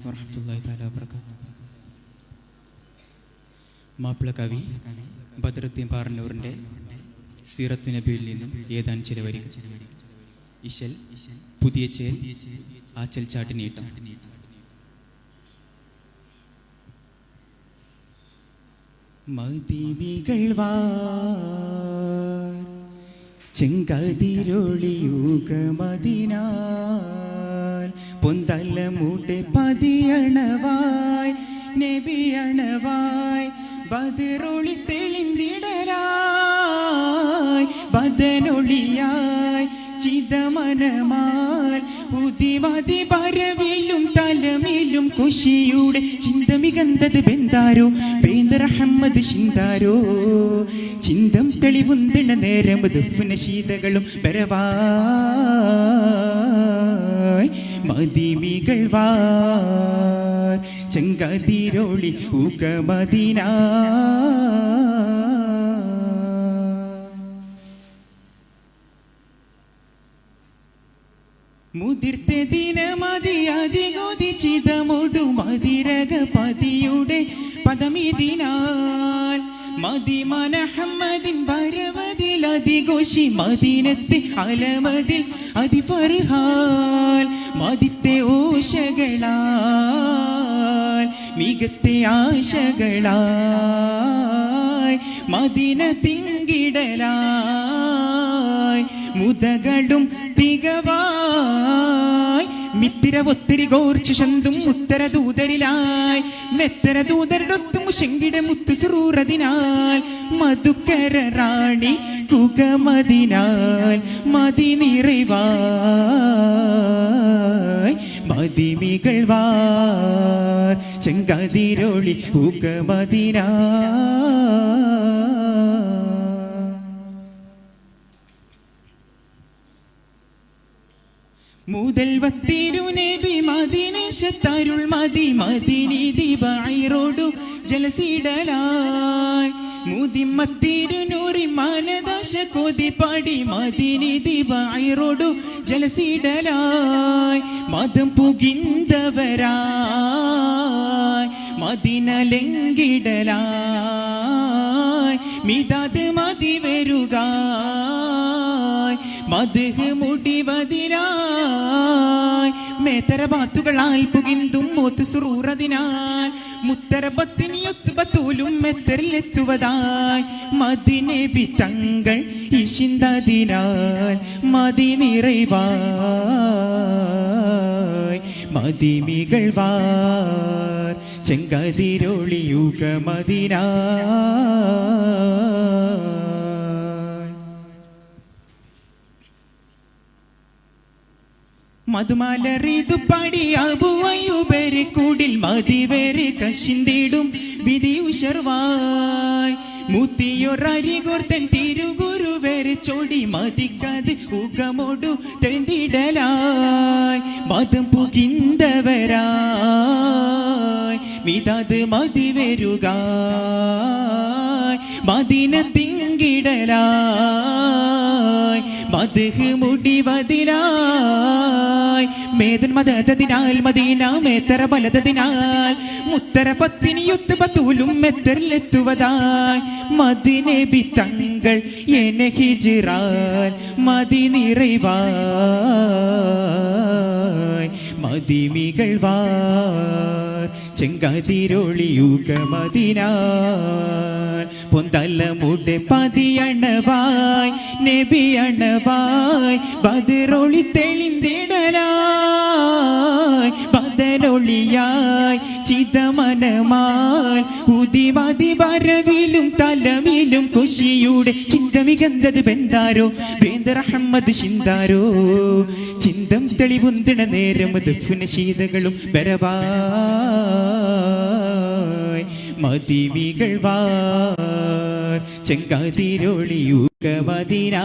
വറഹ്മത്തുള്ളാഹി തആല വബറകാതുഹു. മാപ്പിള കവി ബദറുദ്ദീൻ പാറന്നൂറിൻ്റെ സീറത്തു നബിയിൽ നിന്നും ഏതാനും ചില വരികൾ. ഇശൽ പുതിയ ചേൽ ആച്ചൽ ചാട്ടി നീട്ടം. മദീവികൾ വാ ചെങ്കതിരൊളിയുക മദീനാൽ പൊന്തലമുടെ പതിയണവായ് നബിയണവായ് ബദറൊളി തെളിന്തിടലായ് ബദനൊളിയായ് ചിതമനമാൽ ഉദിമതി പരവിലും തലമിലും കുശിയുടെ ചിന്തമികന്തത് ബെന്താരോ ബേന്ദറഹമ്മദ് ചിന്താരോ ചിന്തം തെളിവുന്തിണ നേരം ദുഫ്ന ശീതകളും ബരവായ് മദീമികൾ വാർ ചെങ്കതിരൊളി ഊക മദീന. മുതിർത്ത ദിനമതി അതികൊതിച്ചിതമൊടു മതിരക പതിയുടെ പദമിതിനാൽ മതി മനഹമ്മദിൻ വരവതിൽ അതിഘോഷി മദീനത്തെ അലമതിൽ അതിഫർഹാൽ മദിത്തെ ഓശകളാൽ മികത്തെ ആശകളായി മദീന തിങ്കിടലായി മുതകളും തികവായി മിത്തിര ഒത്തിരി കോർച്ചു ശന്തും ഉത്തര ദൂതരിലായി മെത്തര ദൂതരടൊത്തും ശങ്കിട മുത്തു സുറൂറതിനാൽ മധുക്കര റാണി കുകമതിനാൽ മതി നിറവായ് മദിമികൾ വാർ ചെങ്കതിരൊളി കുകമതിന. മുതൽ വത്തിരു നബി മദീനശത്തരുൾ മതി മദീനി ദിബൈറോഡു ജലസിടലായി മുദിമത്തിരു നൂറി മാനദാശ കൊതി പാടി മദീനി ദിബൈറോഡു ജലസിടലായി മതം പുകിന്തവരായി മദീന ലംഘിടലായി മിതാത് മതി വരുക മദ്ഹ് മുടിവതിനായി മേത്തര ബാത്തുകളാൽ പുകിന്തും മൂത്ത് സുറൂറതിനാൽ മുത്തര ബത്തിനിയൊത്തു ബത്തൂലും മെത്തറിലെത്തുവതായി മദിനബി തങ്ങൾ ഇശിന്തതിനാൽ മതി നിറവായ് മദിമികൾ വാർ ചെങ്കതിരൊളിയുക മദീന. മധുമാലറിതു പാടി അബൂഅയ്യൂബരെ കൂടിൽ മതിവേറെ കശിന്തിടും വിധി ഉഷർവായ് മുത്തിയൊരരികോർത്തൻ തിരുഗുരുവേറെ ചോടി മതിക്കത് ഉകമോടു തെളിന്തിടലായ് മതം പുകിന്തവരായ് മിതാത് മതി വരുക മദീന തിങ്കിടലായ് മദ്ഹ് മുടിവതിനായി മേദൻ മദതതിനാൽ മദീന മേത്തര ബലതതിനാൽ മുത്തര പത്തിനിയൊത്ത് ബത്തൂലും മെത്തറിലെത്തുവതായി മദിനബി തങ്ങൾ എന്നെ ഹിജ്റാൽ മതി നിറവായ് മദിമികൾ വാർ ചെങ്കതിരൊളിയുക മദീനാൽ പൊന്തലമുടെ പതിയണവായ് നബിയണവായ് ബദറൊളി തെളിന്തിടലായ് ബദനൊളിയായ് ചിതമനമാൽ ഉദിമതി വരവിലും തലമിലും കുശിയുടെ ചിന്തമികന്തത് ബെന്താരോ ബേന്ദറഹമ്മദ് ചിന്താരോ ചിന്തം തെളിവുന്തിണ നേരം ദുഫ്ന ശീതകളും ബരവായ് മദീമികൾ വാർ ചെങ്കതിരൊളിയുക മദീന.